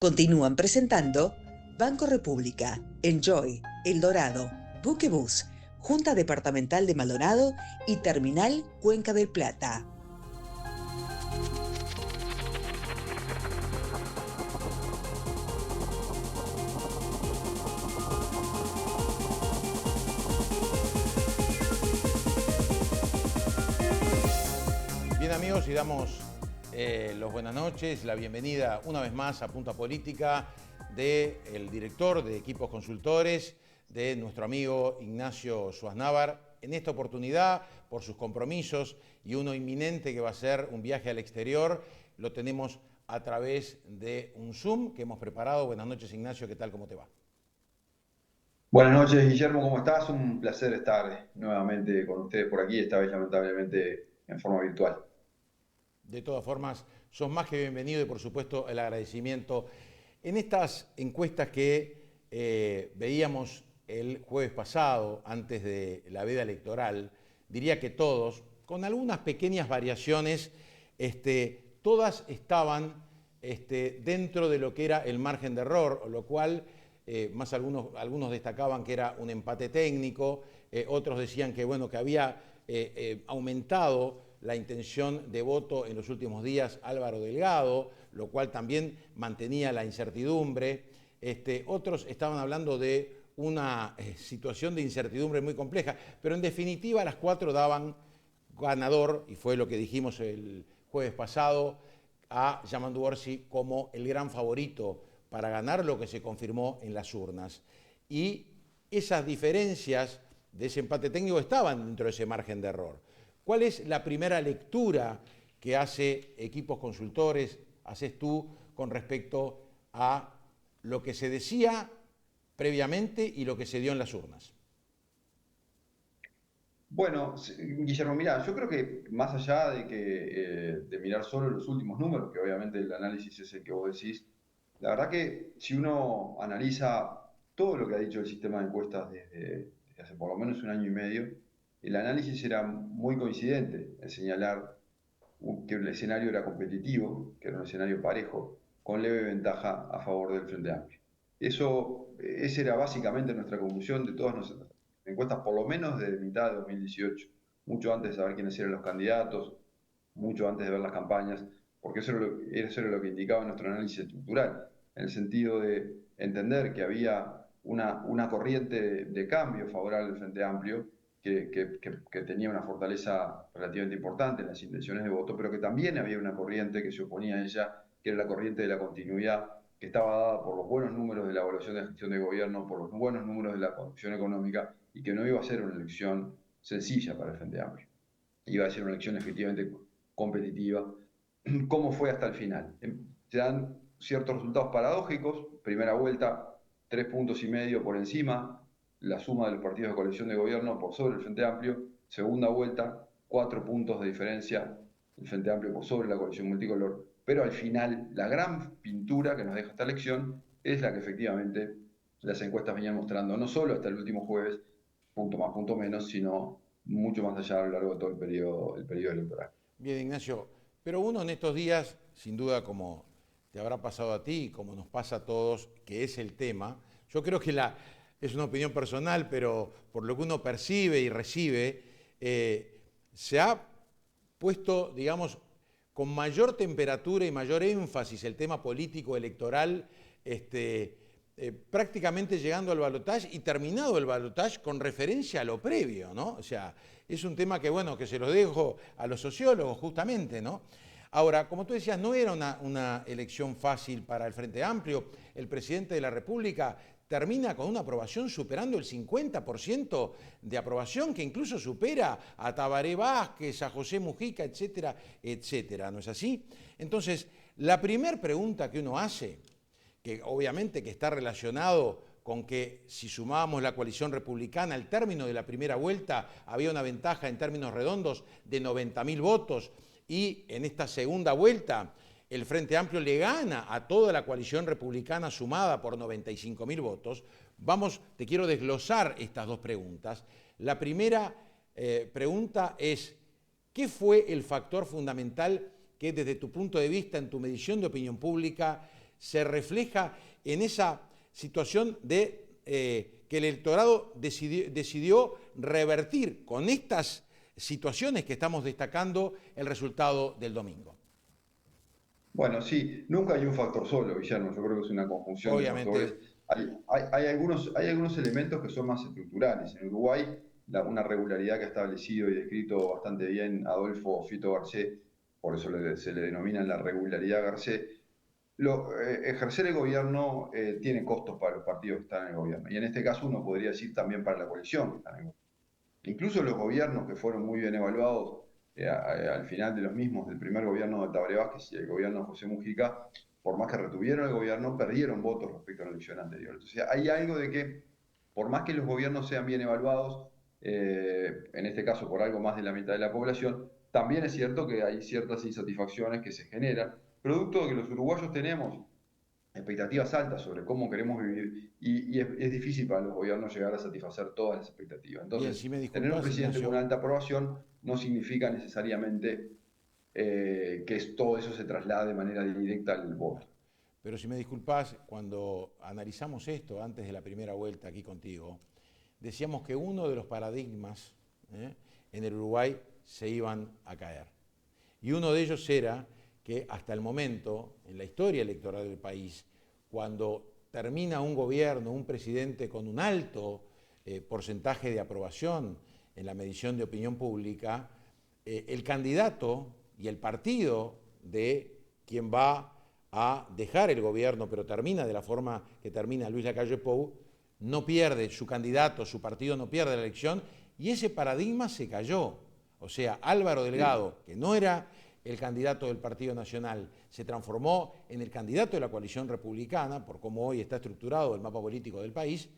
Continúan presentando Banco República, Enjoy, El Dorado, Buquebus, Junta Departamental de Maldonado y Terminal Cuenca del Plata. Bien amigos, y damos los buenas noches, la bienvenida una vez más a Punta Política del director de Equipos Consultores, de nuestro amigo Ignacio Suaznavar. En esta oportunidad, por sus compromisos y uno inminente que va a ser un viaje al exterior, lo tenemos a través de un Zoom que hemos preparado. Buenas noches Ignacio, ¿qué tal? ¿Cómo te va? Buenas noches, Guillermo, ¿cómo estás? Un placer estar nuevamente con ustedes por aquí, esta vez lamentablemente en forma virtual. De todas formas, sos más que bienvenido y por supuesto el agradecimiento. En estas encuestas que veíamos el jueves pasado, antes de la veda electoral, diría que todos, con algunas pequeñas variaciones, todas estaban dentro de lo que era el margen de error, lo cual más algunos destacaban que era un empate técnico, otros decían que, bueno, que había aumentado la intención de voto en los últimos días Álvaro Delgado, lo cual también mantenía la incertidumbre. Otros estaban hablando de una situación de incertidumbre muy compleja, pero en definitiva las cuatro daban ganador, y fue lo que dijimos el jueves pasado, a Yamandu Orsi como el gran favorito para ganar, lo que se confirmó en las urnas. Y esas diferencias de ese empate técnico estaban dentro de ese margen de error. ¿Cuál es la primera lectura que hace Equipos Consultores, haces tú con respecto a lo que se decía previamente y lo que se dio en las urnas? Bueno, Guillermo, mira, yo creo que más allá de de mirar solo los últimos números, que obviamente el análisis es el que vos decís, la verdad que si uno analiza todo lo que ha dicho el sistema de encuestas desde hace por lo menos un año y medio, el análisis era muy coincidente en señalar que el escenario era competitivo, que era un escenario parejo, con leve ventaja a favor del Frente Amplio. Esa era básicamente nuestra conclusión de todas nuestras encuestas, por lo menos desde mitad de 2018, mucho antes de saber quiénes eran los candidatos, mucho antes de ver las campañas, porque eso era lo que indicaba nuestro análisis estructural, en el sentido de entender que había una corriente de cambio favorable al Frente Amplio que tenía una fortaleza relativamente importante en las intenciones de voto, pero que también había una corriente que se oponía a ella, que era la corriente de la continuidad, que estaba dada por los buenos números de la evaluación de gestión de gobierno, por los buenos números de la conducción económica, y que no iba a ser una elección sencilla para el Frente Amplio. Iba a ser una elección efectivamente competitiva, como fue hasta el final. Se dan ciertos resultados paradójicos. Primera vuelta, 3,5 puntos por encima, la suma de los partidos de coalición de gobierno por sobre el Frente Amplio. Segunda vuelta, 4 puntos de diferencia, el Frente Amplio por sobre la coalición multicolor. Pero al final, la gran pintura que nos deja esta elección es la que efectivamente las encuestas venían mostrando, no solo hasta el último jueves, punto más, punto menos, sino mucho más allá a lo largo de todo el periodo electoral. Bien, Ignacio, pero uno en estos días, sin duda como te habrá pasado a ti, como nos pasa a todos, que es el tema, yo creo que es una opinión personal, pero por lo que uno percibe y recibe, se ha puesto, digamos, con mayor temperatura y mayor énfasis el tema político electoral, prácticamente llegando al balotaje y terminado el balotaje con referencia a lo previo, ¿no? O sea, es un tema que, bueno, que se lo dejo a los sociólogos justamente, ¿no? Ahora, como tú decías, no era una elección fácil para el Frente Amplio. El presidente de la República termina con una aprobación superando el 50% de aprobación, que incluso supera a Tabaré Vázquez, a José Mujica, etcétera, etcétera. ¿No es así? Entonces, la primera pregunta que uno hace, que obviamente que está relacionado con que si sumábamos la coalición republicana, al término de la primera vuelta había una ventaja en términos redondos de 90.000 votos, y en esta segunda vuelta el Frente Amplio le gana a toda la coalición republicana sumada por 95.000 votos. Te quiero desglosar estas dos preguntas. La primera pregunta es, ¿qué fue el factor fundamental que desde tu punto de vista, en tu medición de opinión pública, se refleja en esa situación de que el electorado decidió revertir con estas situaciones que estamos destacando el resultado del domingo. Bueno, sí, nunca hay un factor solo, Guillermo. Yo creo que es una conjunción de factores. Obviamente, Hay algunos elementos que son más estructurales. En Uruguay, una regularidad que ha establecido y descrito bastante bien Adolfo Fito Garcés, por eso se le denomina la regularidad Garcés. Ejercer el gobierno tiene costos para los partidos que están en el gobierno. Y en este caso uno podría decir también para la coalición que está en el gobierno. Incluso los gobiernos que fueron muy bien evaluados al final de los mismos, del primer gobierno de Tabaré Vázquez y el gobierno de José Mujica, por más que retuvieron el gobierno, perdieron votos respecto a la elección anterior. Entonces hay algo de que, por más que los gobiernos sean bien evaluados, en este caso por algo más de la mitad de la población, también es cierto que hay ciertas insatisfacciones que se generan, producto de que los uruguayos tenemos expectativas altas sobre cómo queremos vivir y es difícil para los gobiernos llegar a satisfacer todas las expectativas. bien, Entonces, si me tener un disculpas, presidente con una Ignacio, alta aprobación no significa necesariamente todo eso se traslade de manera directa al voto. pero si me disculpas, cuando analizamos esto antes de la primera vuelta aquí contigo, decíamos que uno de los paradigmas en el Uruguay se iban a caer. Y uno de ellos era que hasta el momento, en la historia electoral del país, cuando termina un gobierno, un presidente con un alto porcentaje de aprobación en la medición de opinión pública, el candidato y el partido de quien va a dejar el gobierno, pero termina de la forma que termina Luis Lacalle Pou, no pierde, su candidato, su partido no pierde la elección, y ese paradigma se cayó. O sea, Álvaro Delgado, que no era el candidato del Partido Nacional, se transformó en el candidato de la coalición republicana, por cómo hoy está estructurado el mapa político del país,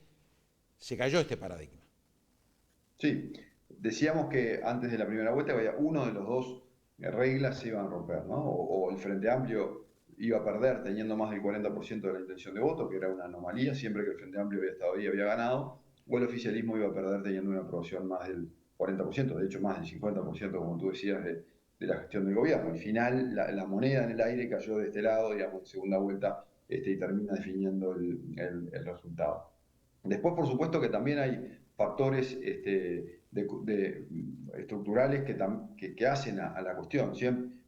se cayó este paradigma. Sí, decíamos que antes de la primera vuelta había uno de los dos reglas se iban a romper, ¿no? O el Frente Amplio iba a perder teniendo más del 40% de la intención de voto, que era una anomalía, siempre que el Frente Amplio había estado ahí había ganado, o el oficialismo iba a perder teniendo una aprobación más del 40%, de hecho más del 50%, como tú decías, de la gestión del gobierno. Al final, la moneda en el aire cayó de este lado, digamos, en segunda vuelta, y termina definiendo el resultado. Después, por supuesto, que también hay factores estructurales que hacen a la cuestión.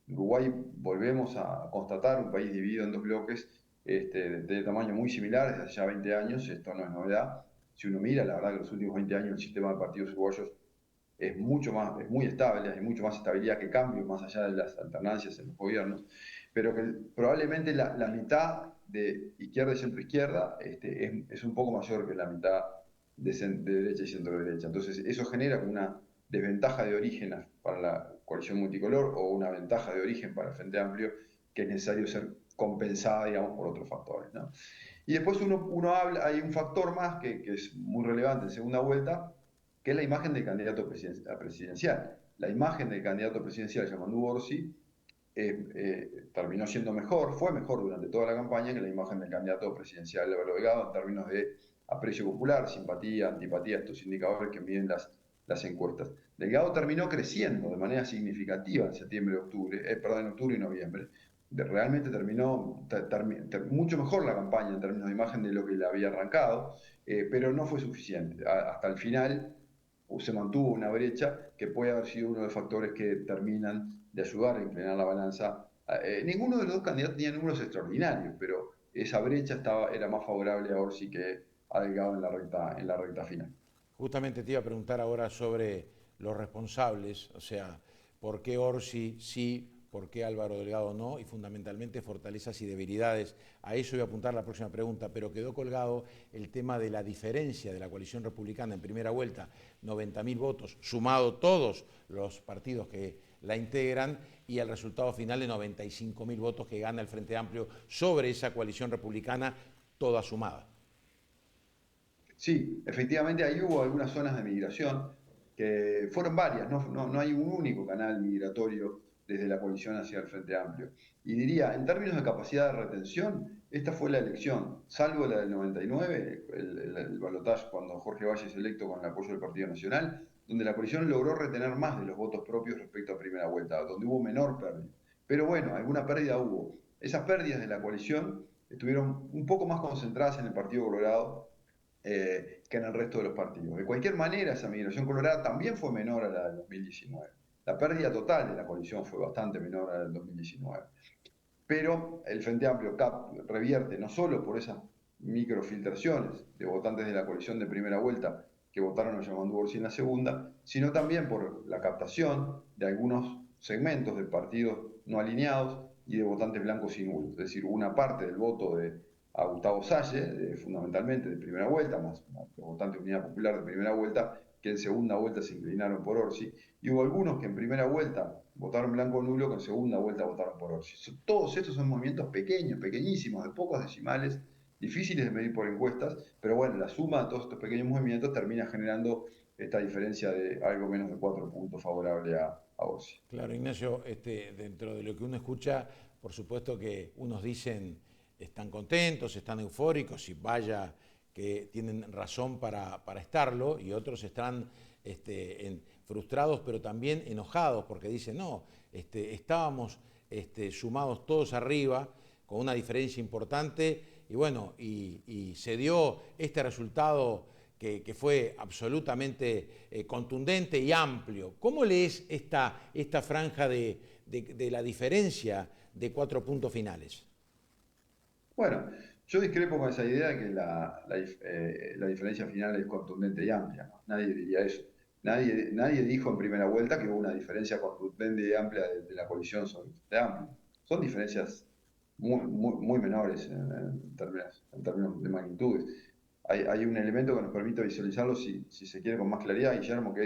En Uruguay volvemos a constatar un país dividido en dos bloques de tamaño muy similar desde hace ya 20 años, esto no es novedad. Si uno mira, la verdad que en los últimos 20 años el sistema de partidos uruguayos es muy estable, hay mucho más estabilidad que cambio, más allá de las alternancias en los gobiernos, pero que probablemente la mitad de izquierda y centro-izquierda es un poco mayor que la mitad de derecha y centro-derecha. Entonces eso genera una desventaja de origen para la coalición multicolor o una ventaja de origen para el Frente Amplio que es necesario ser compensada, digamos, por otros factores, ¿no? Y después uno habla, hay un factor más que es muy relevante en segunda vuelta, que es la imagen del candidato presidencial. La imagen del candidato presidencial, Yamandu Orsi, terminó siendo mejor, fue mejor durante toda la campaña que la imagen del candidato presidencial Álvaro Delgado en términos de aprecio popular, simpatía, antipatía, estos indicadores que miden las encuestas. Delgado terminó creciendo de manera significativa en septiembre, en octubre y noviembre. Realmente terminó mucho mejor la campaña en términos de imagen de lo que le había arrancado, pero no fue suficiente. Hasta el final se mantuvo una brecha que puede haber sido uno de los factores que terminan de ayudar a inclinar la balanza. Ninguno de los dos candidatos tenía números extraordinarios, pero esa brecha era más favorable a Orsi que a Delgado en la recta final. Justamente te iba a preguntar ahora sobre los responsables, o sea, por qué Orsi sí, por qué Álvaro Delgado no, y fundamentalmente fortalezas y debilidades. A eso voy a apuntar la próxima pregunta, pero quedó colgado el tema de la diferencia de la coalición republicana en primera vuelta, 90.000 votos, sumado todos los partidos que la integran, y el resultado final de 95.000 votos que gana el Frente Amplio sobre esa coalición republicana toda sumada. Sí, efectivamente ahí hubo algunas zonas de migración, que fueron varias, no hay un único canal migratorio desde la coalición hacia el Frente Amplio. Y diría, en términos de capacidad de retención, esta fue la elección, salvo la del 99, el balotaje cuando Jorge Valle es electo con el apoyo del Partido Nacional, donde la coalición logró retener más de los votos propios respecto a primera vuelta, donde hubo menor pérdida. Pero bueno, alguna pérdida hubo. Esas pérdidas de la coalición estuvieron un poco más concentradas en el Partido Colorado que en el resto de los partidos. De cualquier manera, esa migración colorada también fue menor a la del 2019. La pérdida total de la coalición fue bastante menor a la del 2019. Pero el Frente Amplio CAP revierte no solo por esas microfiltraciones de votantes de la coalición de primera vuelta que votaron a Yamandu Orsi en la segunda, sino también por la captación de algunos segmentos de partidos no alineados y de votantes blancos y nulos. Es decir, una parte del voto de a Gustavo Salle, fundamentalmente de primera vuelta, más los votantes de Unidad Popular de primera vuelta, que en segunda vuelta se inclinaron por Orsi, y hubo algunos que en primera vuelta votaron blanco o nulo, que en segunda vuelta votaron por Orsi. Todos estos son movimientos pequeños, pequeñísimos, de pocos decimales, difíciles de medir por encuestas, pero bueno, la suma de todos estos pequeños movimientos termina generando esta diferencia de algo menos de 4 puntos favorable a Orsi. Claro, Ignacio, dentro de lo que uno escucha, por supuesto que unos dicen están contentos, están eufóricos y vaya que tienen razón para estarlo, y otros están frustrados pero también enojados porque dicen no, estábamos sumados todos arriba con una diferencia importante y bueno, y se dio este resultado que fue absolutamente contundente y amplio. ¿Cómo lees esta franja de la diferencia de 4 puntos finales? Bueno, yo discrepo con esa idea de que la diferencia final es contundente y amplia, ¿no? Nadie diría eso. Nadie dijo en primera vuelta que hubo una diferencia contundente y amplia de la coalición sobre el Frente Amplio. Son diferencias muy menores en términos de magnitudes. Hay un elemento que nos permite visualizarlo, si se quiere, con más claridad, Guillermo, que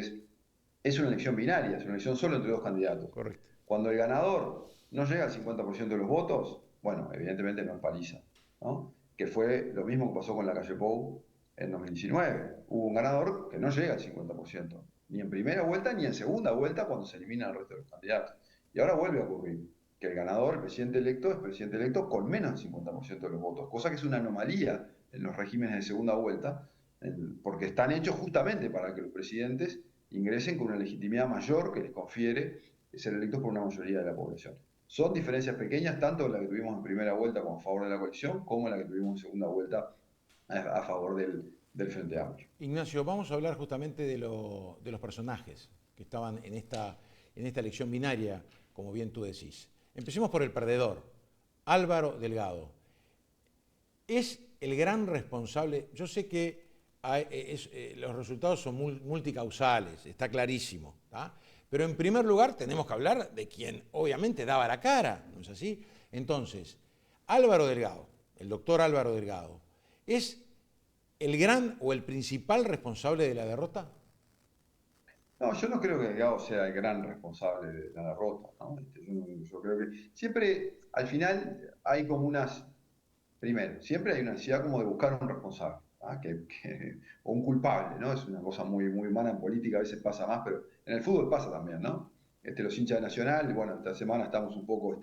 es una elección binaria, es una elección solo entre dos candidatos. Correcto. Cuando el ganador no llega al 50% de los votos, bueno, evidentemente no es paliza, ¿no? Que fue lo mismo que pasó con la calle Pou en 2019. Hubo un ganador que no llega al 50%, ni en primera vuelta ni en segunda vuelta cuando se eliminan el resto de los candidatos. Y ahora vuelve a ocurrir que el ganador, el presidente electo, es presidente electo con menos del 50% de los votos, cosa que es una anomalía en los regímenes de segunda vuelta, porque están hechos justamente para que los presidentes ingresen con una legitimidad mayor que les confiere ser electos por una mayoría de la población. Son diferencias pequeñas, tanto la que tuvimos en primera vuelta como a favor de la coalición, como la que tuvimos en segunda vuelta a favor del Frente Amplio. Ignacio, vamos a hablar justamente de los personajes que estaban en esta elección binaria, como bien tú decís. Empecemos por el perdedor, Álvaro Delgado. Es el gran responsable. Yo sé que los resultados son multicausales, está clarísimo, ¿tá? Pero en primer lugar tenemos que hablar de quien obviamente daba la cara, ¿no es así? Entonces, Álvaro Delgado, el doctor Álvaro Delgado, ¿es el gran o el principal responsable de la derrota? No, yo no creo que Delgado sea el gran responsable de la derrota, ¿no? Yo creo que siempre, al final, hay como primero, siempre hay una necesidad como de buscar un responsable, ¿ah? O un culpable, ¿no? Es una cosa muy humana en política, a veces pasa más, pero en el fútbol pasa también, ¿no? Los hinchas de Nacional, bueno, esta semana estamos un poco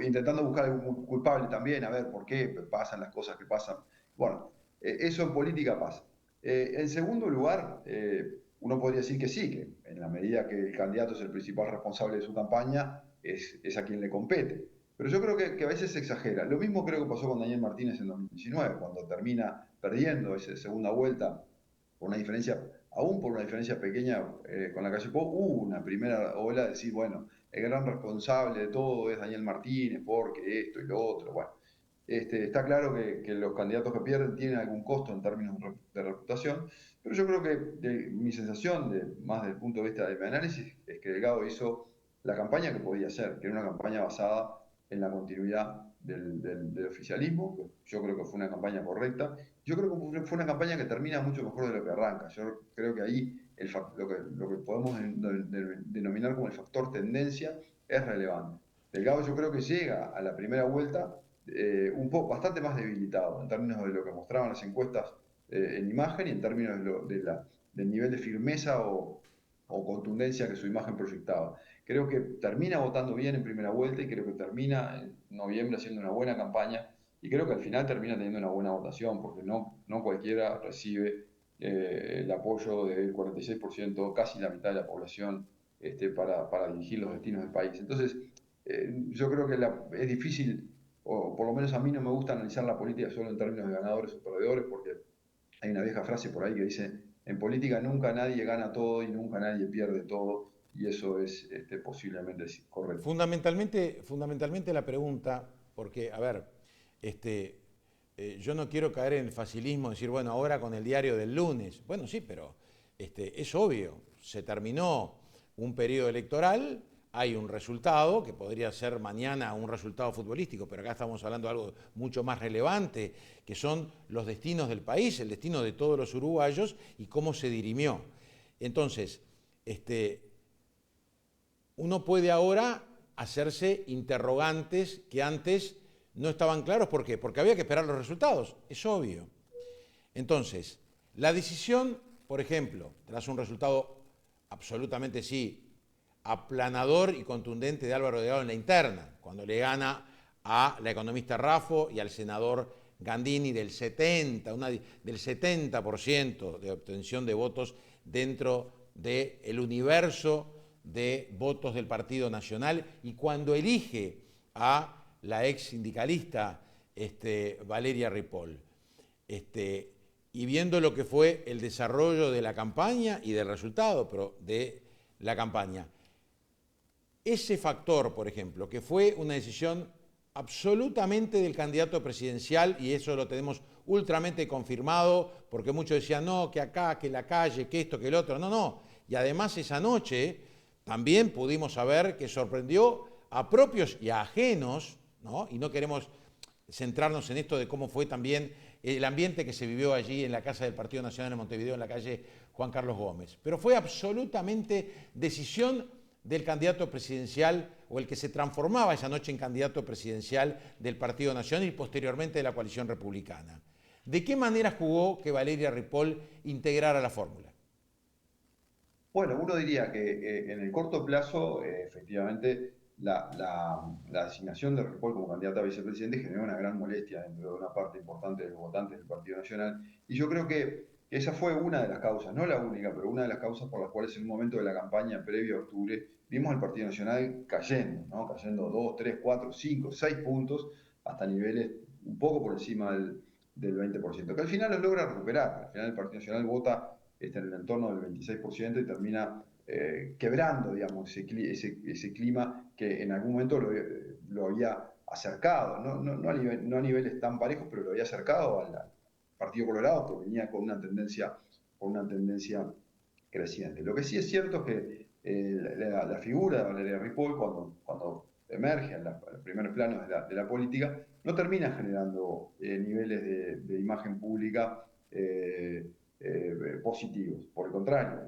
intentando buscar algún culpable también, a ver por qué pasan las cosas que pasan. Bueno, eso en política pasa. En segundo lugar, uno podría decir que sí, que en la medida que el candidato es el principal responsable de su campaña, es a quien le compete. Pero yo creo que a veces se exagera. Lo mismo creo que pasó con Daniel Martínez en 2019, cuando termina perdiendo esa segunda vuelta por una diferencia, aún por una diferencia pequeña con la calle Pou, hubo una primera ola de decir, bueno, el gran responsable de todo es Daniel Martínez, porque esto y lo otro. Bueno, está claro que los candidatos que pierden tienen algún costo en términos de reputación, pero yo creo que mi sensación, más desde el punto de vista de mi análisis, es que Delgado hizo la campaña que podía hacer, que era una campaña basada en la continuidad del oficialismo, que yo creo que fue una campaña correcta. Yo creo que fue una campaña que termina mucho mejor de lo que arranca. Yo creo que ahí lo que podemos denominar como el factor tendencia es relevante. Delgado yo creo que llega a la primera vuelta bastante más debilitado en términos de lo que mostraban las encuestas en imagen y en términos del nivel de firmeza o contundencia que su imagen proyectaba. Creo que termina votando bien en primera vuelta y creo que termina en noviembre haciendo una buena campaña y creo que al final termina teniendo una buena votación porque no cualquiera recibe el apoyo del 46%, casi la mitad de la población para dirigir los destinos del país. Entonces, yo creo que es difícil o por lo menos a mí no me gusta analizar la política solo en términos de ganadores o perdedores, porque hay una vieja frase por ahí que dice, en política nunca nadie gana todo y nunca nadie pierde todo, y eso es posiblemente correcto. Fundamentalmente la pregunta, porque, a ver, yo no quiero caer en el facilismo, decir, bueno, ahora con el diario del lunes. Bueno, sí, pero es obvio, se terminó un periodo electoral, hay un resultado, que podría ser mañana un resultado futbolístico, pero acá estamos hablando de algo mucho más relevante, que son los destinos del país, el destino de todos los uruguayos y cómo se dirimió. Entonces, uno puede ahora hacerse interrogantes que antes no estaban claros. ¿Por qué? Porque había que esperar los resultados, es obvio. Entonces, la decisión, por ejemplo, tras un resultado absolutamente sí, aplanador y contundente de Álvaro Delgado en la interna, cuando le gana a la economista Raffo y al senador Gandini del 70% de obtención de votos dentro del universo de votos del Partido Nacional, y cuando elige a la ex sindicalista Valeria Ripoll, y viendo lo que fue el desarrollo de la campaña y del resultado pero de la campaña, ese factor, por ejemplo, que fue una decisión absolutamente del candidato presidencial, y eso lo tenemos ultramente confirmado, porque muchos decían, no, que acá, que la calle, que esto, que el otro, no, y además esa noche también pudimos saber que sorprendió a propios y a ajenos, ¿no? Y no queremos centrarnos en esto de cómo fue también el ambiente que se vivió allí en la Casa del Partido Nacional en Montevideo, en la calle Juan Carlos Gómez. Pero fue absolutamente decisión del candidato presidencial, o el que se transformaba esa noche en candidato presidencial del Partido Nacional y posteriormente de la coalición republicana. ¿De qué manera jugó que Valeria Ripoll integrara la fórmula? Bueno, uno diría que en el corto plazo, efectivamente, la designación de Ripoll como candidata a vicepresidente generó una gran molestia dentro de una parte importante de los votantes del Partido Nacional. Y yo creo que esa fue una de las causas, no la única, pero una de las causas por las cuales en un momento de la campaña previo a octubre vimos al Partido Nacional cayendo, ¿no? Cayendo 2, 3, 4, 5, 6 puntos hasta niveles un poco por encima del 20%, que al final lo logra recuperar. Al final el Partido Nacional vota en el entorno del 26% y termina quebrando, digamos, ese clima que en algún momento lo había acercado, no a niveles tan parejos, pero lo había acercado al Partido Colorado, que venía con una tendencia creciente. Lo que sí es cierto es que la figura de Valeria Ripoll, cuando emerge en los primeros planos de la política, no termina generando niveles de imagen pública positivos. Por el contrario,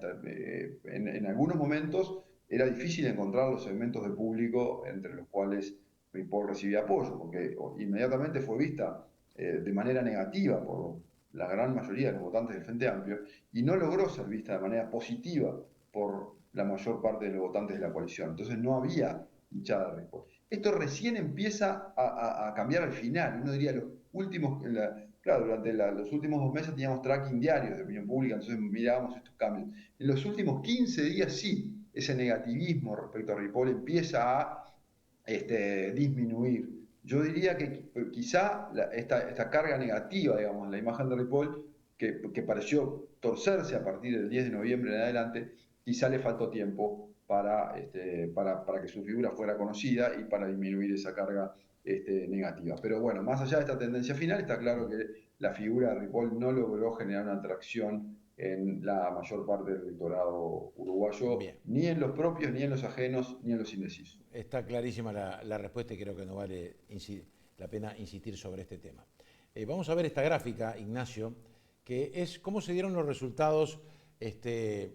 en algunos momentos era difícil encontrar los segmentos de público entre los cuales Ripoll recibía apoyo, porque inmediatamente fue vista de manera negativa por la gran mayoría de los votantes del Frente Amplio y no logró ser vista de manera positiva por la mayor parte de los votantes de la coalición. Entonces no había hinchada de Ripoll. Esto recién empieza a cambiar al final. Uno diría los últimos, claro, durante los últimos 2 meses teníamos tracking diarios de opinión pública, entonces mirábamos estos cambios. En los últimos 15 días sí, ese negativismo respecto a Ripoll empieza a disminuir. Yo diría que quizá esta carga negativa, digamos, en la imagen de Ripoll, que pareció torcerse a partir del 10 de noviembre en adelante, quizá le faltó tiempo para que su figura fuera conocida y para disminuir esa carga negativa. Pero bueno, más allá de esta tendencia final, está claro que la figura de Ripoll no logró generar una atracción en la mayor parte del electorado uruguayo, Bien. ni en los propios, ni en los ajenos, ni en los indecisos. Está clarísima la respuesta y creo que no vale la pena insistir sobre este tema. Vamos a ver esta gráfica, Ignacio, que es cómo se dieron los resultados en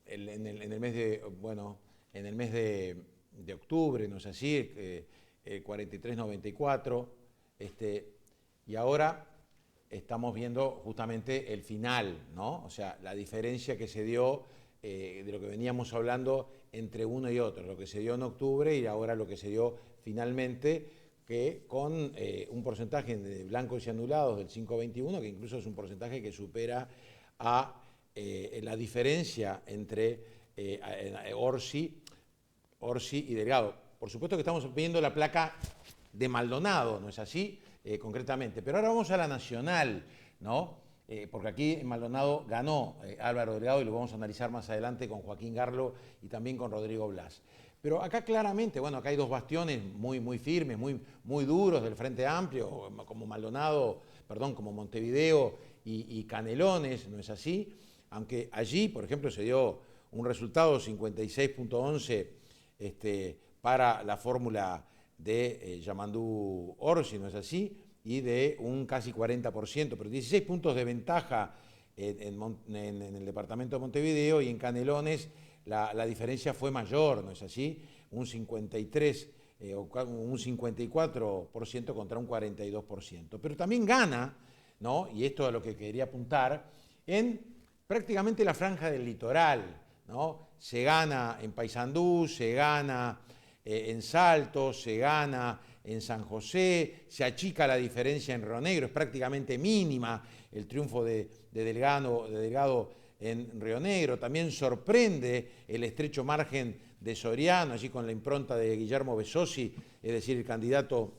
el mes de, bueno, en el mes de octubre, no sé así, 43-94, y ahora estamos viendo justamente el final, ¿no? O sea, la diferencia que se dio de lo que veníamos hablando entre uno y otro, lo que se dio en octubre y ahora lo que se dio finalmente, que con un porcentaje de blancos y anulados del 5,21, que incluso es un porcentaje que supera a la diferencia entre Orsi y Delgado. por supuesto que estamos viendo la placa de Maldonado, ¿no es así? Concretamente. Pero ahora vamos a la nacional, ¿no? Porque aquí en Maldonado ganó Álvaro Delgado y lo vamos a analizar más adelante con Joaquín Garlo y también con Rodrigo Blas. Pero acá claramente, bueno, acá hay dos bastiones muy firmes, muy duros del Frente Amplio, como Maldonado, perdón, como Montevideo y Canelones, ¿no es así? Aunque allí, por ejemplo, se dio un resultado 56.11 para la fórmula de Yamandú Orsi, ¿no es así? Y de un casi 40%, pero 16 puntos de ventaja en el departamento de Montevideo, y en Canelones la diferencia fue mayor, ¿no es así? Un 53 o un 54% contra un 42%. Pero también gana, ¿no? Y esto es a lo que quería apuntar, en prácticamente la franja del litoral, ¿no? Se gana en Paysandú, se gana en Salto, se gana en San José, se achica la diferencia en Río Negro, es prácticamente mínima el triunfo de Delgado en Río Negro. También sorprende el estrecho margen de Soriano, allí con la impronta de Guillermo Besosi, es decir, el candidato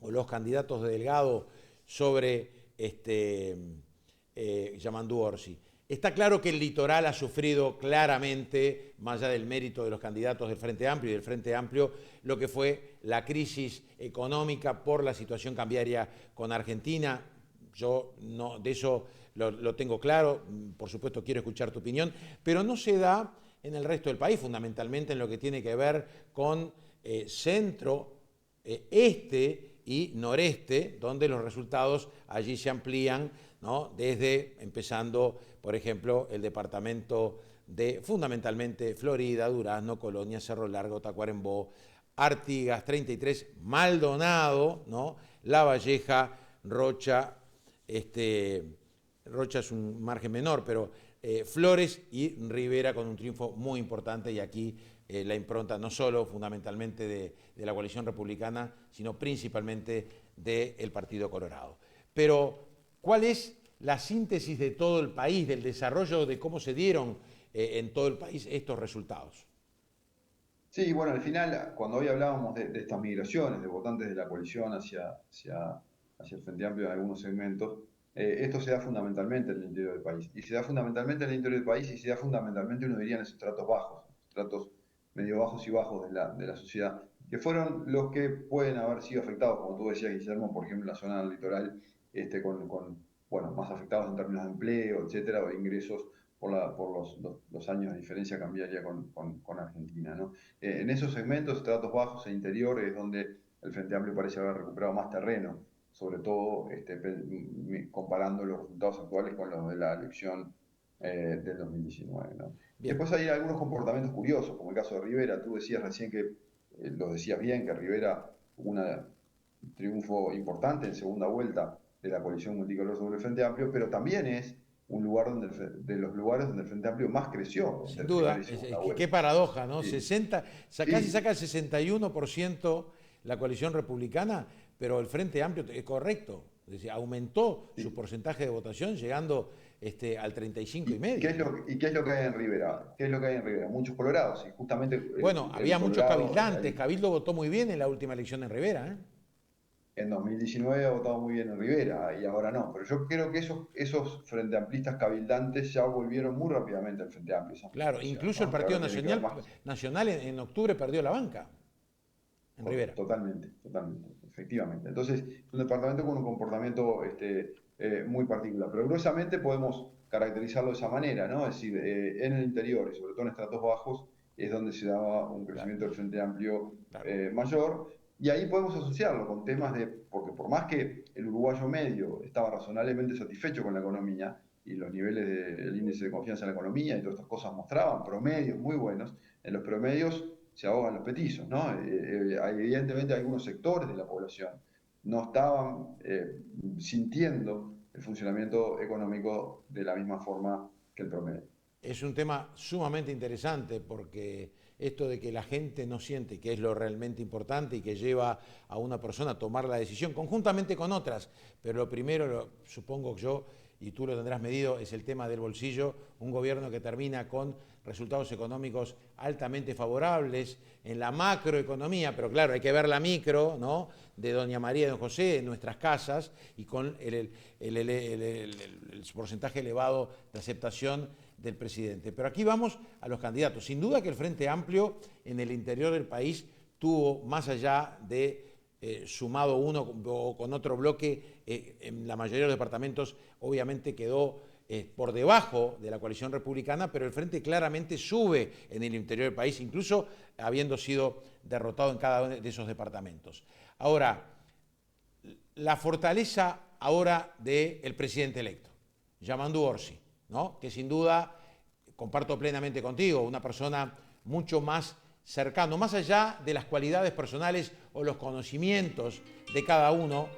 o los candidatos de Delgado sobre Yamandú Orsi. Está claro que el litoral ha sufrido claramente, más allá del mérito de los candidatos del Frente Amplio y del Frente Amplio, lo que fue la crisis económica por la situación cambiaria con Argentina. Yo no, de eso lo tengo claro, por supuesto quiero escuchar tu opinión, pero no se da en el resto del país, fundamentalmente en lo que tiene que ver con centro, este y noreste, donde los resultados allí se amplían, ¿no? Desde empezando, por ejemplo, el departamento de fundamentalmente Florida, Durazno, Colonia, Cerro Largo, Tacuarembó, Artigas, 33, Maldonado, ¿no? La Valleja, Rocha, Rocha es un margen menor, pero Flores y Rivera con un triunfo muy importante, y aquí la impronta no solo fundamentalmente de la coalición republicana, sino principalmente del Partido Colorado. Pero, ¿cuál es la síntesis de todo el país, del desarrollo de cómo se dieron en todo el país estos resultados? Sí, bueno, al final, cuando hoy hablábamos de estas migraciones de votantes de la coalición hacia el Frente Amplio en algunos segmentos, esto se da fundamentalmente en el interior del país. Y se da fundamentalmente en el interior del país y se da fundamentalmente, uno diría, en esos estratos bajos, estratos medio bajos y bajos de la sociedad, que fueron los que pueden haber sido afectados, como tú decías, Guillermo, por ejemplo, en la zona del litoral, bueno, más afectados en términos de empleo, etcétera, o de ingresos por los años de diferencia cambiaria con Argentina, ¿no? En esos segmentos, estratos bajos e interior, es donde el Frente Amplio parece haber recuperado más terreno, sobre todo comparando los resultados actuales con los de la elección del 2019, ¿no? Bien. Después hay algunos comportamientos curiosos, como el caso de Rivera. Tú decías recién que, lo decías bien, que Rivera tuvo un triunfo importante en segunda vuelta de la coalición multicolor sobre el Frente Amplio, pero también es un lugar de los lugares donde el Frente Amplio más creció Sin entre primera duda, y segunda vuelta. qué paradoja, ¿no? Sí, Casi sí, saca el 61% la coalición republicana, pero el Frente Amplio es correcto, es decir, aumentó sí. su porcentaje de votación llegando al 35 y ¿Y qué medio. es qué es lo que hay en Rivera? ¿Qué es lo que hay en Rivera? Muchos colorados, y justamente Bueno, el había muchos colorado cabildantes, Cabildo votó muy bien en la última elección en Rivera, ¿eh? en 2019 ha votado muy bien en Rivera y ahora no. Pero yo creo que esos frente amplistas cabildantes ya volvieron muy rápidamente al Frente Amplio, esa Claro, militancia, incluso el ¿no? Que Partido ahora tiene que ver Nacional en octubre perdió la banca en Rivera. Totalmente, totalmente, efectivamente. Entonces, es un departamento con un comportamiento muy particular, pero gruesamente podemos caracterizarlo de esa manera, ¿no? Es decir, en el interior y sobre todo en estratos bajos es donde se daba un Claro, crecimiento del Frente Amplio claro. mayor, y ahí podemos asociarlo con temas porque por más que el uruguayo medio estaba razonablemente satisfecho con la economía y los niveles del índice de confianza en la economía y todas estas cosas mostraban promedios muy buenos, en los promedios se ahogan los petizos, ¿no? Evidentemente algunos sectores de la población no estaban sintiendo el funcionamiento económico de la misma forma que el promedio. Es un tema sumamente interesante porque esto de que la gente no siente que es lo realmente importante y que lleva a una persona a tomar la decisión conjuntamente con otras, pero lo primero, supongo yo, y tú lo tendrás medido, es el tema del bolsillo, un gobierno que termina con resultados económicos altamente favorables en la macroeconomía, pero claro, hay que ver la micro, ¿no?, de doña María y don José en nuestras casas y con el porcentaje elevado de aceptación del presidente. Pero aquí vamos a los candidatos. Sin duda que el Frente Amplio en el interior del país tuvo, más allá de sumado uno o con otro bloque, en la mayoría de los departamentos obviamente quedó por debajo de la coalición republicana, pero el Frente claramente sube en el interior del país, incluso habiendo sido derrotado en cada uno de esos departamentos. Ahora, la fortaleza ahora del presidente electo, Yamandu Orsi, ¿no?, que sin duda, comparto plenamente contigo, una persona mucho más cercano, más allá de las cualidades personales o los conocimientos de cada uno,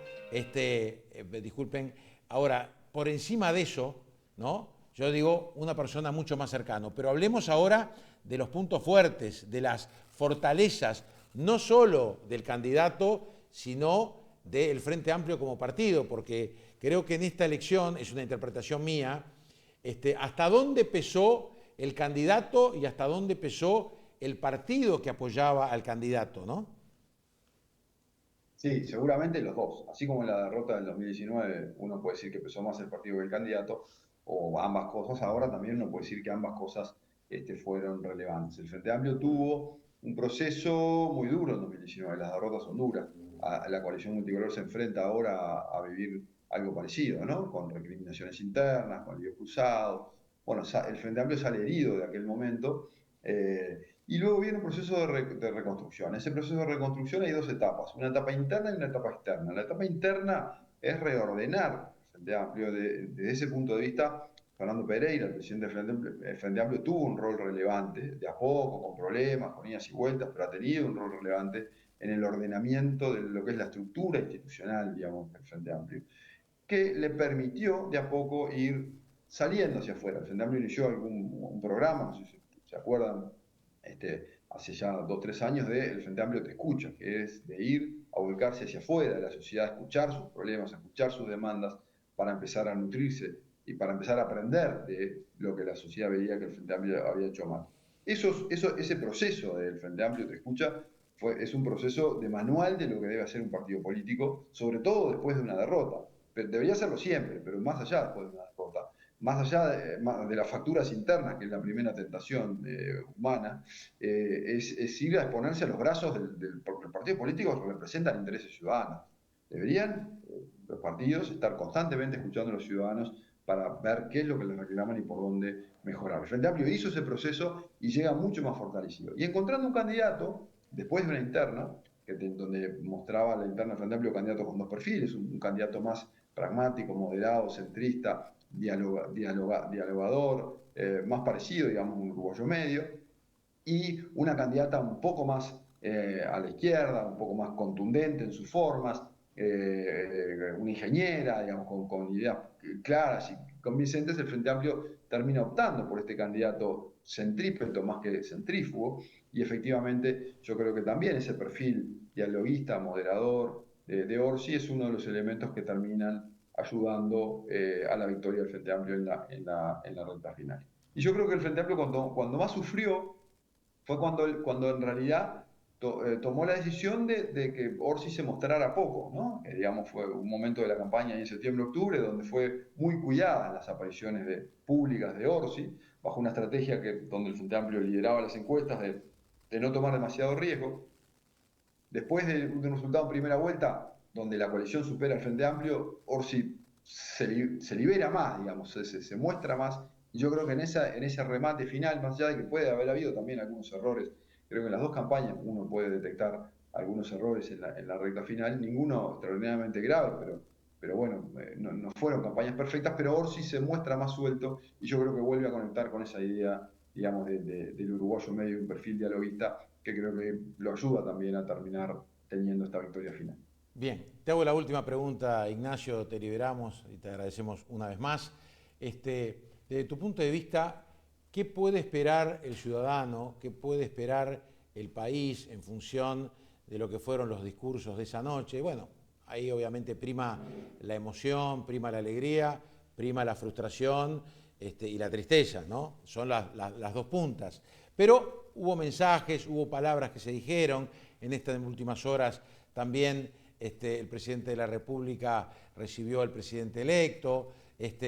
disculpen, ahora, por encima de eso, ¿no?, yo digo una persona mucho más cercano. Pero hablemos ahora de los puntos fuertes, de las fortalezas, no solo del candidato, sino del Frente Amplio como partido, porque creo que en esta elección, es una interpretación mía, hasta dónde pesó el candidato y hasta dónde pesó el partido que apoyaba al candidato, ¿no? Sí, seguramente los dos. Así como en la derrota del 2019 uno puede decir que pesó más el partido que el candidato, o ambas cosas, ahora también uno puede decir que ambas cosas fueron relevantes. El Frente Amplio tuvo un proceso muy duro en 2019, las derrotas son duras. La coalición multicolor se enfrenta ahora a vivir algo parecido, ¿no? Con recriminaciones internas, con líos cruzados. Bueno, el Frente Amplio sale herido de aquel momento. Y luego viene un proceso de reconstrucción. En ese proceso de reconstrucción hay dos etapas, una etapa interna y una etapa externa. La etapa interna es reordenar el Frente Amplio. Desde ese punto de vista, Fernando Pereira, el presidente del Frente Amplio, tuvo un rol relevante, de a poco, con problemas, con idas y vueltas, pero ha tenido un rol relevante en el ordenamiento de lo que es la estructura institucional, digamos, del Frente Amplio, que le permitió de a poco ir saliendo hacia afuera. El Frente Amplio inició un programa, no sé si se acuerdan, hace ya 2 o 3 años, de El Frente Amplio Te Escucha, que es de ir a volcarse hacia afuera de la sociedad, a escuchar sus problemas, a escuchar sus demandas, para empezar a nutrirse y para empezar a aprender de lo que la sociedad veía que el Frente Amplio había hecho mal. Ese proceso del Frente Amplio Te Escucha es un proceso de manual de lo que debe hacer un partido político, sobre todo después de una derrota. Debería hacerlo siempre, pero más allá después de una derrota. Más allá de las facturas internas, que es la primera tentación humana, es ir a exponerse a los brazos porque los partidos políticos representan intereses ciudadanos. Deberían los partidos estar constantemente escuchando a los ciudadanos para ver qué es lo que les reclaman y por dónde mejorar. El Frente Amplio hizo ese proceso y llega mucho más fortalecido. Y encontrando un candidato, después de una interna, donde mostraba la interna del Frente Amplio candidato con 2 perfiles, un candidato más pragmático, moderado, centrista, dialogador, más parecido, digamos, a un uruguayo medio, y una candidata un poco más a la izquierda, un poco más contundente en sus formas, una ingeniera, digamos, con ideas claras y convincentes. El Frente Amplio termina optando por este candidato centrípeto más que centrífugo, y efectivamente yo creo que también ese perfil dialoguista, moderador de Orsi es uno de los elementos que terminan ayudando a la victoria del Frente Amplio en la recta final. Y yo creo que el Frente Amplio cuando más sufrió fue cuando en realidad tomó la decisión de que Orsi se mostrara poco, ¿no? Digamos, fue un momento de la campaña en septiembre-octubre donde fue muy cuidada las apariciones públicas de Orsi, bajo una estrategia donde el Frente Amplio lideraba las encuestas de no tomar demasiado riesgo. Después de un resultado en primera vuelta, donde la coalición supera al Frente Amplio, Orsi se libera más, digamos, se muestra más. Y yo creo que en ese remate final, más allá de que puede haber habido también algunos errores, creo que en las dos campañas uno puede detectar algunos errores en la recta final, ninguno extraordinariamente grave, pero bueno, no fueron campañas perfectas, pero Orsi se muestra más suelto y yo creo que vuelve a conectar con esa idea, digamos, del uruguayo medio, un perfil dialoguista, que creo que lo ayuda también a terminar teniendo esta victoria final. Bien, te hago la última pregunta, Ignacio, te liberamos y te agradecemos una vez más. Desde tu punto de vista, ¿qué puede esperar el ciudadano, qué puede esperar el país en función de lo que fueron los discursos de esa noche? Bueno, ahí obviamente prima la emoción, prima la alegría, prima la frustración, y la tristeza, ¿no? Son las dos puntas. Pero hubo mensajes, hubo palabras que se dijeron en estas últimas horas. También el presidente de la República recibió al presidente electo,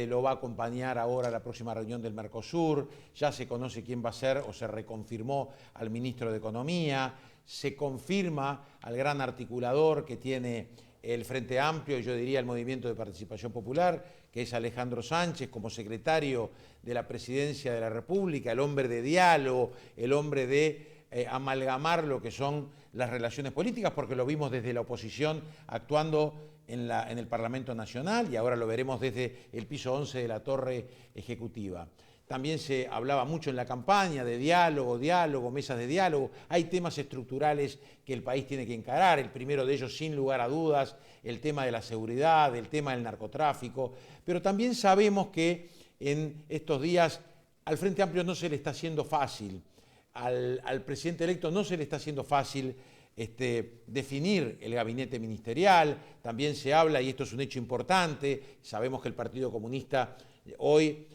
lo va a acompañar ahora a la próxima reunión del Mercosur, ya se conoce quién va a ser o se reconfirmó al ministro de Economía, se confirma al gran articulador que tiene el Frente Amplio, yo diría el Movimiento de Participación Popular, que es Alejandro Sánchez, como secretario de la Presidencia de la República, el hombre de diálogo, el hombre de amalgamar lo que son las relaciones políticas, porque lo vimos desde la oposición actuando en el Parlamento Nacional y ahora lo veremos desde el piso 11 de la Torre Ejecutiva. También se hablaba mucho en la campaña de diálogo, mesas de diálogo. Hay temas estructurales que el país tiene que encarar. El primero de ellos, sin lugar a dudas, el tema de la seguridad, el tema del narcotráfico. Pero también sabemos que en estos días al Frente Amplio no se le está haciendo fácil. Al presidente electo no se le está haciendo fácil definir el gabinete ministerial. También se habla, y esto es un hecho importante, sabemos que el Partido Comunista hoy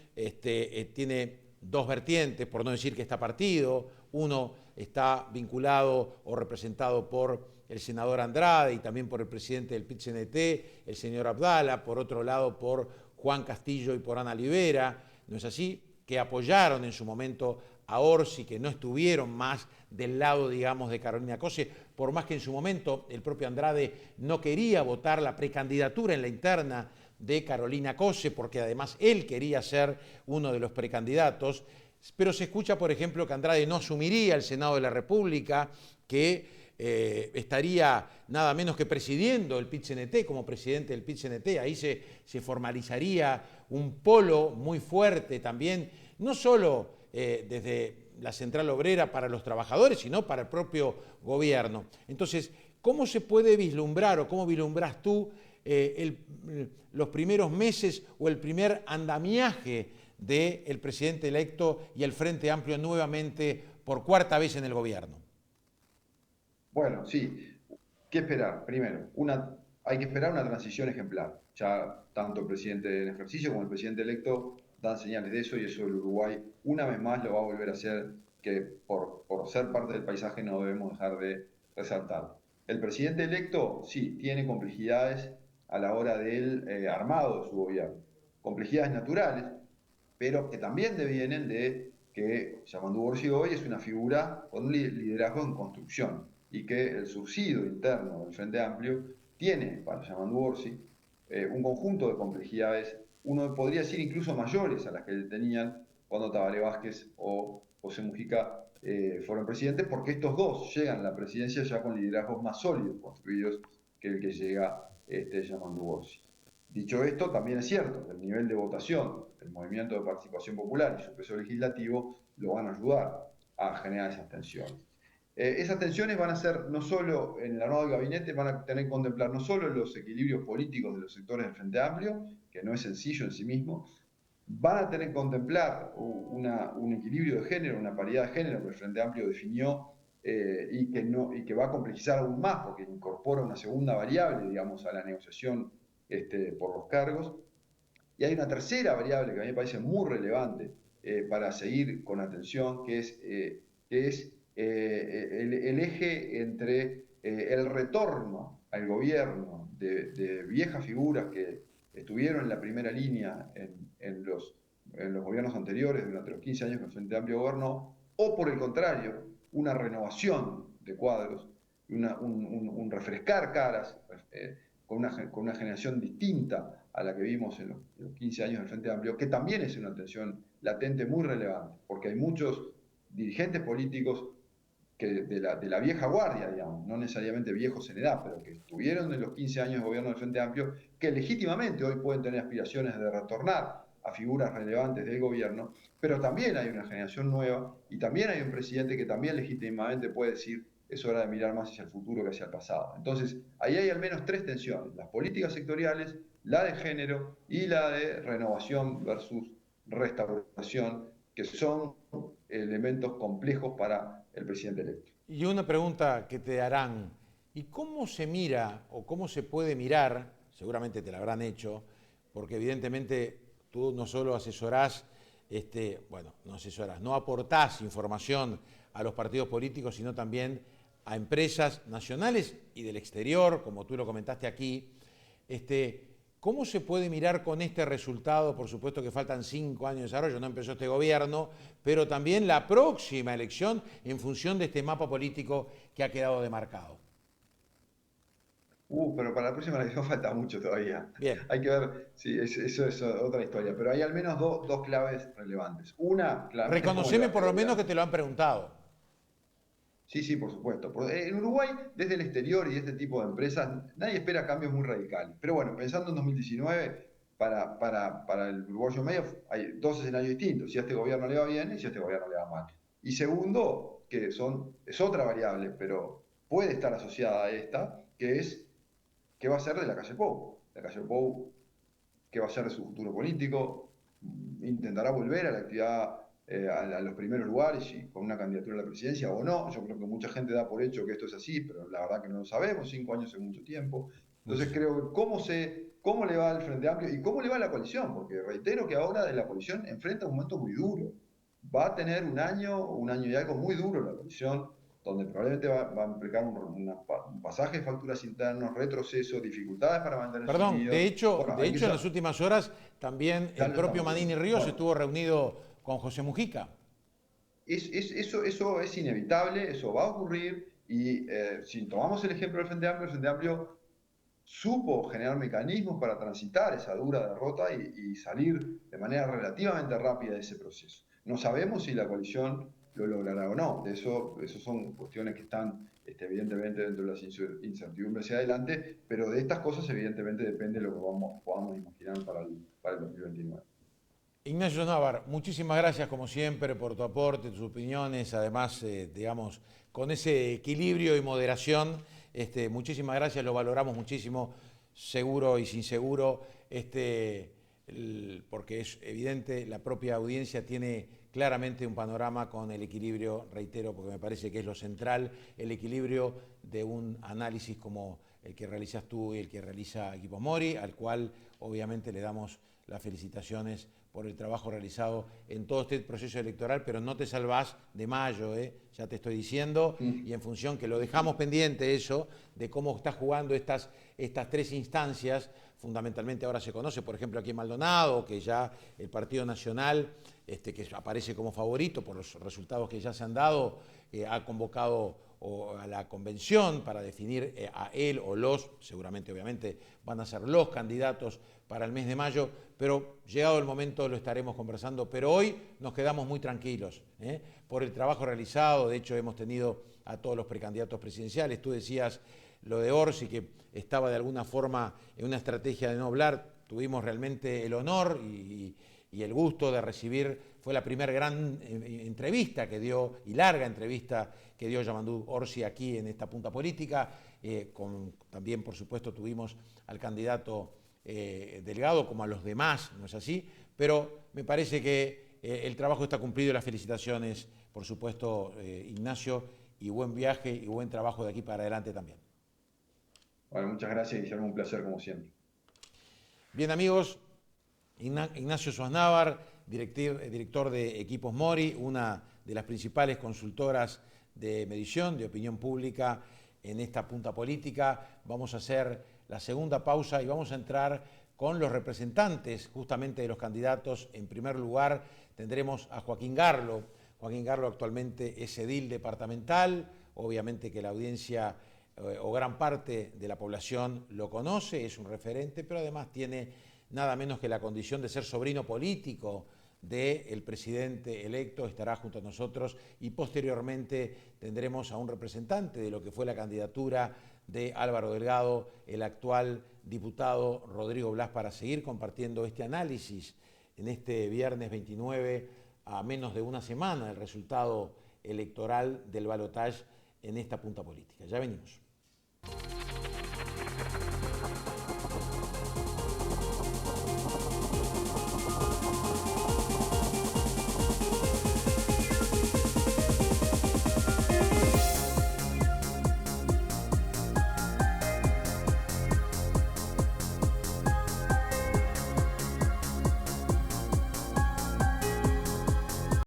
tiene dos vertientes, por no decir que está partido. Uno está vinculado o representado por el senador Andrade y también por el presidente del PIT-CNT, el señor Abdala, por otro lado por Juan Castillo y por Ana Libera, ¿no es así?, que apoyaron en su momento a Orsi, que no estuvieron más del lado, digamos, de Carolina Cose, por más que en su momento el propio Andrade no quería votar la precandidatura en la interna de Carolina Cose, porque además él quería ser uno de los precandidatos, pero se escucha, por ejemplo, que Andrade no asumiría el Senado de la República, que estaría nada menos que presidiendo el PIT-CNT como presidente del PIT-CNT. Ahí se formalizaría un polo muy fuerte también, no solo desde la Central Obrera para los trabajadores, sino para el propio gobierno. Entonces, ¿cómo se puede vislumbrar o cómo vislumbras tú los primeros meses o el primer andamiaje del presidente electo y el Frente Amplio nuevamente por cuarta vez en el gobierno? Bueno, sí. ¿Qué esperar? Primero, hay que esperar una transición ejemplar. Ya tanto el presidente en ejercicio como el presidente electo dan señales de eso, y eso el Uruguay una vez más lo va a volver a hacer, que por ser parte del paisaje no debemos dejar de resaltar. El presidente electo sí tiene complejidades a la hora del armado de su gobierno, complejidades naturales, pero que también devienen de que Yamandu Orsi hoy es una figura con un liderazgo en construcción, y que el subsidio interno del Frente Amplio tiene para Yamandu Orsi un conjunto de complejidades, uno podría decir incluso mayores a las que tenían cuando Tabaré Vázquez o José Mujica fueron presidentes, porque estos dos llegan a la presidencia ya con liderazgos más sólidos construidos que el que llega Yamandu Orsi. Dicho esto, también es cierto que el nivel de votación del Movimiento de Participación Popular y su peso legislativo lo van a ayudar a generar esas tensiones. Esas tensiones van a ser no solo en el armado del gabinete, van a tener que contemplar no solo los equilibrios políticos de los sectores del Frente Amplio, que no es sencillo en sí mismo, van a tener que contemplar un equilibrio de género, una paridad de género que el Frente Amplio definió y que va a complejizar aún más porque incorpora una segunda variable, digamos, a la negociación por los cargos. Y hay una tercera variable que a mí me parece muy relevante para seguir con atención, que es el eje entre el retorno al gobierno de viejas figuras que estuvieron en la primera línea en los gobiernos anteriores, durante los 15 años que el Frente Amplio gobernó, o por el contrario, una renovación de cuadros, un refrescar caras con una generación distinta a la que vimos en los 15 años del Frente Amplio, que también es una tensión latente muy relevante, porque hay muchos dirigentes políticos que de la vieja guardia, digamos, no necesariamente viejos en edad, pero que estuvieron en los 15 años de gobierno del Frente Amplio, que legítimamente hoy pueden tener aspiraciones de retornar a figuras relevantes del gobierno, pero también hay una generación nueva y también hay un presidente que también legítimamente puede decir es hora de mirar más hacia el futuro que hacia el pasado. Entonces, ahí hay al menos tres tensiones: las políticas sectoriales, la de género y la de renovación versus restauración, que son elementos complejos para el presidente electo. Y una pregunta que te harán: ¿y cómo se mira o cómo se puede mirar? Seguramente te la habrán hecho, porque evidentemente tú no solo asesorás bueno, no asesorás, no aportás información a los partidos políticos, sino también a empresas nacionales y del exterior, como tú lo comentaste aquí. ¿Cómo se puede mirar con este resultado? Por supuesto que faltan 5 años de desarrollo, no empezó este gobierno, pero también la próxima elección en función de este mapa político que ha quedado demarcado. Pero para la próxima elección falta mucho todavía. Bien, Hay que ver, sí, eso es otra historia. Pero hay al menos dos claves relevantes. Una, claramente, es cómo le va reconoceme a este por lo menos que gobierno. te lo han preguntado. Sí, sí, por supuesto. En Uruguay, desde el exterior y este tipo de empresas, nadie espera cambios muy radicales. Pero bueno, pensando en 2019, para el uruguayo medio hay dos escenarios distintos. Si a este gobierno le va bien y si a este gobierno le va mal. Y segundo, es otra variable, pero puede estar asociada a esta, que es qué va a ser de la calle Pou. La calle Pou, qué va a ser de su futuro político, intentará volver a la actividad, a los primeros lugares y con una candidatura a la presidencia o no. Yo creo que mucha gente da por hecho que esto es así, pero la verdad que no lo sabemos. 5 años es mucho tiempo. Entonces Muchísimo. creo que cómo le va al Frente Amplio y cómo le va a la coalición, porque reitero que ahora de la coalición enfrenta un momento muy duro. Va a tener un año y algo muy duro la coalición, donde probablemente va a implicar un pasaje de facturas internos, retroceso, dificultades para mantenerse Perdón, de unidos. hecho, Bueno, de hecho en las últimas horas también ya el lo propio estamos Manini viendo. Ríos Bueno, estuvo reunido con José Mujica. eso es inevitable, eso va a ocurrir y si tomamos el ejemplo del Frente Amplio, el Frente Amplio supo generar mecanismos para transitar esa dura derrota y salir de manera relativamente rápida de ese proceso. No sabemos si la coalición lo logrará o no, eso son cuestiones que están evidentemente dentro de las incertidumbres hacia adelante, pero de estas cosas evidentemente depende de lo que podamos imaginar para el 2029. Ignacio Navar, muchísimas gracias como siempre por tu aporte, tus opiniones, además, digamos, con ese equilibrio y moderación, muchísimas gracias, lo valoramos muchísimo, seguro y sin seguro, porque es evidente, la propia audiencia tiene claramente un panorama con el equilibrio, reitero, porque me parece que es lo central, el equilibrio de un análisis como el que realizas tú y el que realiza Equipo Mori, al cual obviamente le damos las felicitaciones por el trabajo realizado en todo este proceso electoral, pero no te salvás de mayo, ya te estoy diciendo, y en función que lo dejamos pendiente eso, de cómo está jugando estas 3 instancias, fundamentalmente ahora se conoce, por ejemplo, aquí en Maldonado, que ya el Partido Nacional, que aparece como favorito por los resultados que ya se han dado, ha convocado a la convención para definir a él o seguramente obviamente van a ser los candidatos para el mes de mayo, pero llegado el momento lo estaremos conversando. Pero hoy nos quedamos muy tranquilos por el trabajo realizado. De hecho, hemos tenido a todos los precandidatos presidenciales. Tú decías lo de Orsi, que estaba de alguna forma en una estrategia de no hablar. Tuvimos realmente el honor y el gusto de recibir, fue la primera gran entrevista que dio, y larga entrevista que dio Yamandú Orsi aquí en esta punta política. También, por supuesto, tuvimos al candidato Delgado, como a los demás, ¿no es así? Pero me parece que el trabajo está cumplido y las felicitaciones, por supuesto, Ignacio, y buen viaje y buen trabajo de aquí para adelante también. Bueno, muchas gracias, Guillermo, un placer como siempre. Bien, amigos, Ignacio Sosnávar, director de Equipos Mori, una de las principales consultoras de medición, de opinión pública en esta punta política. Vamos a hacer la segunda pausa y vamos a entrar con los representantes justamente de los candidatos. En primer lugar tendremos a Joaquín Garlo. Joaquín Garlo actualmente es edil departamental, obviamente que la audiencia o gran parte de la población lo conoce, es un referente, pero además tiene nada menos que la condición de ser sobrino político del presidente electo, estará junto a nosotros y posteriormente tendremos a un representante de lo que fue la candidatura de Álvaro Delgado, el actual diputado Rodrigo Blas, para seguir compartiendo este análisis en este viernes 29, a menos de una semana del resultado electoral del balotaje en esta punta política. Ya venimos.